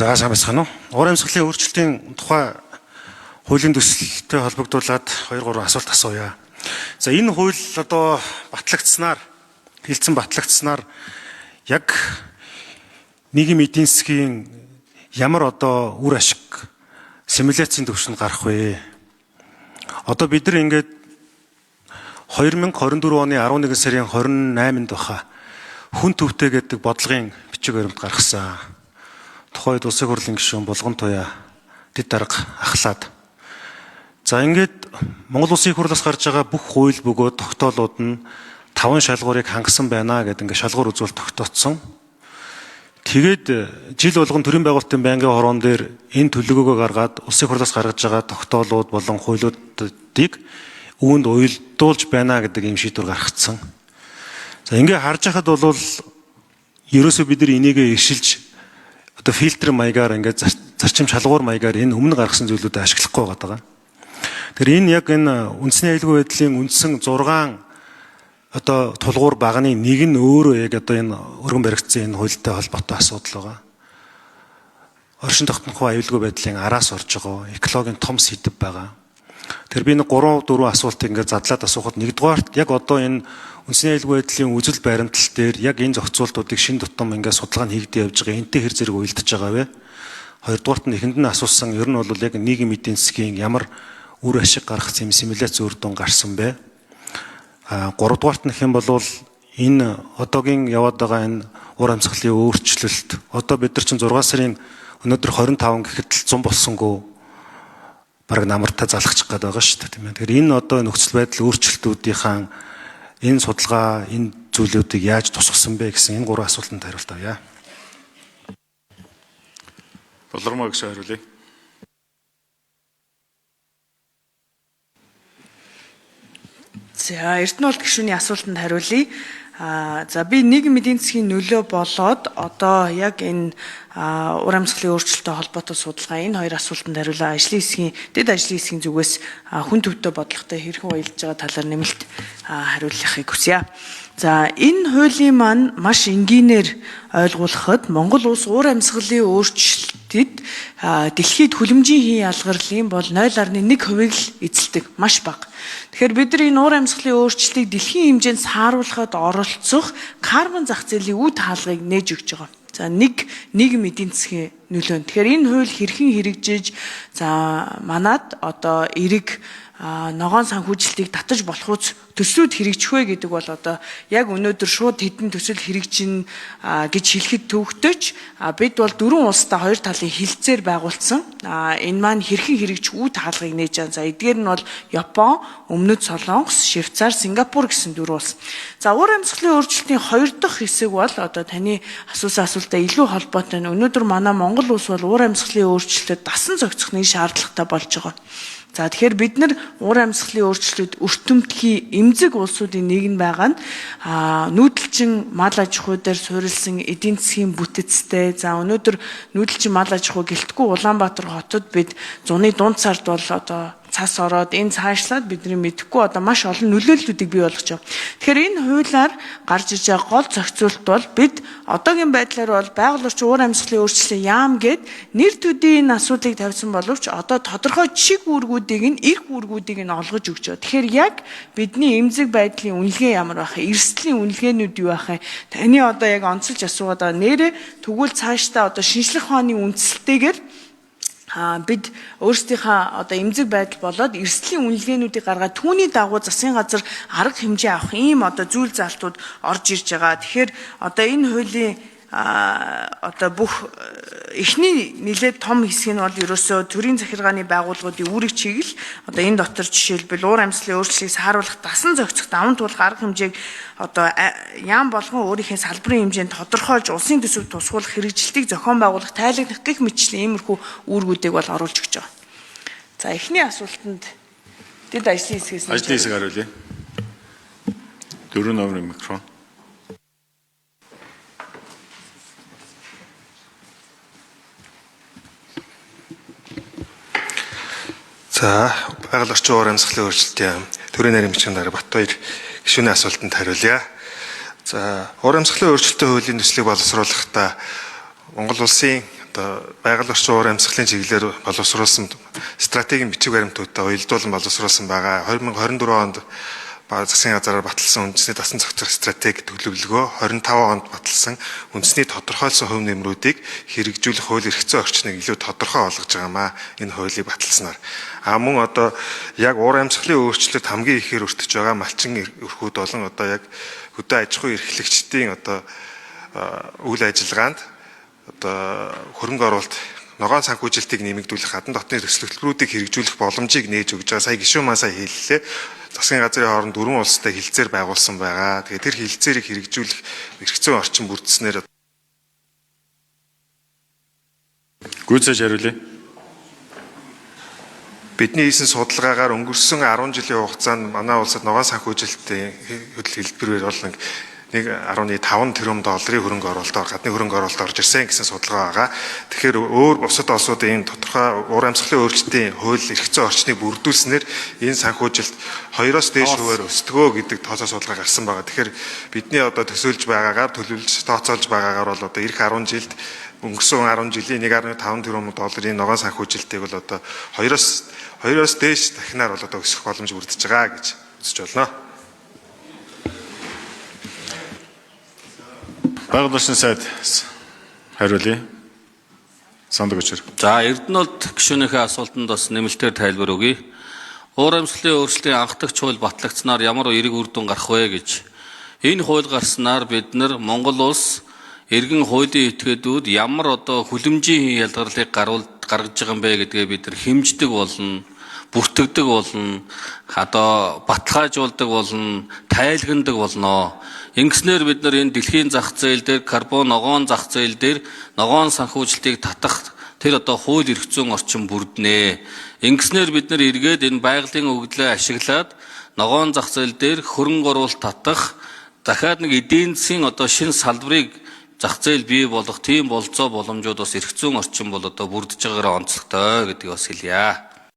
За сайн байна уу? Уур амьсгалын өөрчлөлтийн тухай хуулийн төсөлтэй холбогдуулаад 2-3 асуулт асууя. За энэ хууль одоо батлагдсанаар хилцэн батлагдсанаар яг нийгмийн эдийн засгийн ямар одоо үр ашиг симуляцийн төвшөнд гарах вэ? Одоо бид нар ингээд 2024 оны 11 сарын 28-нд баха хүн төвтэй гэдэг бодлогын бичиг баримт гаргасан. Тухайд улсын хурлын гишүүн Булган Туяа дэд дарга ахлаад. За ингээд Монгол Улсын хурлаас гарч байгаа бүх хууль бөгөөд тогтоолууд нь 5 шалгуурыг хангасан байна гэдэг ингээд шалгуур үзүүлэлт тогтооцсон. Тэгээд жил болгон төрийн байгуулалтын байнгын хорон дээр энэ төлөвлөгөөгөө гаргаад Улсын хурлаас гаргаж байгаа тогтоолууд болон хуулиудыг үүнд уялдуулж байна гэдэг юм шийдвэр гаргацсан. За ингээд харж байхад бол ерөөсөө бид нар энийгээ ишилж одоо фильтр маягаар ингээд зарчим шалгуур маягаар энэ өмнө гаргасан зүйлүүдэд ашиглахгүй байгаа. Тэгэхээр энэ яг энэ үндэсний аюулгүй байдлын үндсэн 6 одоо тулгуур багны нэг нь өөрөө яг одоо энэ өргөн баригдсан энэ хуультай холбоотой асуудал байгаа. Оршин тогтнохоо аюулгүй байдлын араас орж байгаа экологийн том сэдэв байгаа. Тэр би нэг 3-4 асуултыг ингээд задлаад асуухад нэгдүгээрт яг одоо энэ үндэсний аюулгүй байдлын үзэл баримтал дээр яг энэ зохицуултуудыг шин тутам ингээд судалгаа нь хийгдэж явж байгаа. Энтэй хэр зэрэг уялдаж байгаа вэ? Хоёрдугаарт нь эхэнд нь асуусан ер нь бол яг нийгмийн эдийн засгийн ямар үр ашиг гарах юм симуляц үр дүн гарсан бэ? Гуравдугаарт нь хэм бол энэ одоогийн яваад байгаа энэ уур амьсгалын өөрчлөлт одоо бид нар чинь 6 сарын өнөөдөр 25 гэхэд 100 болсонгүй бараг намартаа залгачих гээд байгаа шүү дээ тийм ээ. Тэгэхээр энэ одоо нөхцөл байдал өөрчлөлтүүдийн энэ судалгаа энэ зүйлүүдийг яаж тусгасан бэ гэсэн энэ 3 асуултанд хариулт авъя. Болормоо гэсэн хариулъя. За Эрдэнэ бол гишүүний асуултанд хариулъя. За би нийгмийн эдийн засгийн нөлөө болоод одоо яг энэ уур амьсгалын өөрчлөлттэй холбоотой судалгаа энэ хоёр асуултанд хариулаа. Дэд ажлын хэсгийн зүгээс хүн төвтэй бодлоготой хэрхэн уялдаж байгаа талаар нэмэлт хариулахыг хүсье. За энэ хуулийн маань маш энгийнээр ойлгуулахад Монгол улс уур амьсгалын өөрчлөлтөд дэлхийд хүлэмжийн хийн ялгарлын бол 0.1% л эзэлдэг маш бага. Тэгэхээр бид нар энэ уур амьсгалын өөрчлөлтийг дэлхийн хэмжээнд сааруулахад оролцох карбон зах зээлийн үе таалгыг нээж өгч байгаа. За нийгэм эдийн засгийн нөлөө. Тэгэхээр энэ хууль хэрхэн хэрэгжиж манад одоо эрэг ногоон санхүүжилтийг татаж болох үс төслүүд хэрэгжих вэ гэдэг бол одоо яг өнөөдөр шууд хэдэн төсөл хэрэгжин гэж хэлэхэд төвөгтөж бид бол 4 улстай 2 талын хилцээр байгуулсан. Энэ маань хэрхэн хэрэгжих үе таалгыг нээж байгаа. За эдгээр нь бол Япон, Өмнөд Солонгос, Швейцар, Сингапур гэсэн 4 улс. За уур амьсгалын өөрчлөлтийн 2 дахь хэсэг бол одоо таны асуусан асуултаа илүү холбоотой нь өнөөдөр манай Монгол улс бол уур амьсгалын өөрчлөлтөд дасан зохицох нэг шаардлагатай болж байгаа. За тэгэхээр бид нар уур амьсгалын өөрчлөлт өртөмтгий эмзэг улсуудын нэг нь байгаа нь нүүдэлчин мал аж ахуй дээр суурилсан эдийн засгийн бүтэцтэй. За өнөөдөр нүүдэлчин мал аж ахуй гэлтгүй Улаанбаатар хотод бид зуны дунд сард бол одоо цас ороод энэ цаашлаад бидний мэдэхгүй одоо маш олон нөлөөллүүдийг бий болгож байгаа. Тэгэхээр энэ хуулиар гарч иж байгаа гол зохицуулт бол бид одоогийн байдлаар бол байгаль орчин уур амьсгалын өөрчлөлтийн яам гээд нэр төдийн энэ асуудлыг тавьсан боловч одоо тодорхой чиг үүргүүдийг нь эрх үүргүүдийг нь олгож өгч байгаа. Тэгэхээр яг бидний эмзэг байдлын үнэлгээ ямар байх вэ? Эрсдлийн үнэлгээнүүд юу байх вэ? Таны одоо яг онцолж асуугаад байгаа нэрээ тэгвэл цаашдаа одоо шинжлэх ухааны үндсэлтэйгээр бид өөрсдийнхээ одоо эмзэг байдал болоод эрсдлийн үнэлгээнүүдийг гаргаад түүний дагуу засгийн газар арга хэмжээ авах ийм одоо зүйл заалтууд орж ирж байгаа. Тэгэхээр одоо энэ хуулийн одоо бүх эхний нэлээд том хэсэг нь бол ерөөсөө төрийн захиргааны байгууллагуудын үүрэг чиглэл одоо энэ дотор жишээлбэл уур амьсгалын өөрчлөлийг сааруулах дасан зохицох даван туулах арга хэмжээг одоо яам болгон өөрийнхөө салбарын хэмжээнд тодорхойлж улсын төсөв тусгуулах хэрэгжилтийг зохион байгуулах тайлагнах гэх мэтчлийн иймэрхүү үүргүүдийг бол оруулж өгч байгаа. За эхний асуултанд дэд ажлын хэсгээс ажлын хэсэг хариулъя. 4 номерын микрофон. За байгаль орчин уур амьсгалын өөрчлөлтийн төрийн нарийн бичгийн дарга Батбаяр гишүүний асуултанд хариулъя. За уур амьсгалын өөрчлөлтийн хуулийн төслийг боловсруулахдаа Монгол улсын одоо байгаль орчин уур амьсгалын чиглэлээр боловсруулсан стратегийн бичиг баримтуудаа уялдуулан боловсруулсан байгаа. 2024 онд засгийн газараар баталсан үндэсний дасан зохицох стратеги төлөвлөгөө 25 онд баталсан үндэсний тодорхойлсон хувь нэмрүүдийг хэрэгжүүлэх хууль эрх зүйн орчныг илүү тодорхой болгож байгаамаа энэ хуулийг баталснаар. Мөн одоо яг уур амьсгалын өөрчлөлт хамгийн ихээр өртөж байгаа малчин өрхүүд болон одоо яг хөдөө аж ахуйн эрхлэгчдийн одоо үйл ажиллагаанд одоо хөрөнгө оруулалт ногоон санхүүжилтийг нэмэгдүүлэх гадна дотны төсөлтөрүүдийг хэрэгжүүлэх боломжийг нээж өгж байгаа. Сая гишүүн маань сая хэллээ. Засгийн газрын хооронд 4 улстай хилцээр байгуулсан байгаа. Тэгэхээр тэр хилцээрийг хэрэгжүүлэх эрх зүйн орчин бүрдснээр гүйцэж хариулъя. Бидний хийсэн судалгаагаар өнгөрсөн 10 жилийн хугацаанд манай улсад ногоон санхүүжилтийн хэлбэрээр бол нэг 1.5 тэрбум долларын хөрөнгө оруулалт, гадны хөрөнгө оруулалт орж ирсэн гэсэн судалгаа байгаа. Тэгэхээр өөр бусад улсуудын тодорхой уур амьсгалын өөрчлөлтийн хууль эрх зүйн орчныг бүрдүүлснээр энэ санхүүжилт 2-оос дээш хувиар өсдөгөө гэдэг тооцоо судалгаа гарсан байгаа. Тэгэхээр бидний одоо төсөөлж байгаагаар төлөвлөж тооцоолж байгаагаар бол одоо эх 10 жилд өнгөрсөн 10 жилийн 1.5 тэрбум долларын ногоон санхүүжилтийг бол одоо 2-оос дээш дахинаар бол одоо өсөх боломж бүрдэж байгаа гэж үзэж байна. Байгаль орчин сайд хариулъя. Сандаг өчр. За, Эрдэнэлт гишүүнийхээ асуултанд бас нэмэлтээр тайлбар өгье. Уур амьсгалын өөрчлөлтийн анх дахь хууль батлагдсанаар ямар эерэг үр дүн гарах вэ гэж. Энэ хууль гарснаар бид нар Монгол улс эргэн хуулийн этгээдүүд ямар одоо хүлэмжийн ялгарлыг гаргаж байгаа юм бэ гэдгээ бид нар хэмждэг болно, бүртгэдэг болно, одоо баталгаажуулдаг болно, тайлгнадаг болно. Ингэснээр бид нар энэ дэлхийн зах зээл дээр карбон ногоон зах зээл дээр ногоон санхүүжилтийг татах тэр одоо хууль эрх зүйн орчин бүрднэ. Ингэснээр бид нар эргээд энэ байгалийн өгдлөө ашиглаад ногоон зах зээл дээр хөрөнгө оруулалт татах дахиад нэг эдийн засгийн одоо шинэ салбарыг зах зээл бий болгох тийм болцоо боломжууд бас эрх зүйн орчин бол одоо бүрдэж байгаагаараа онцлогтой гэдгийг бас хэлье.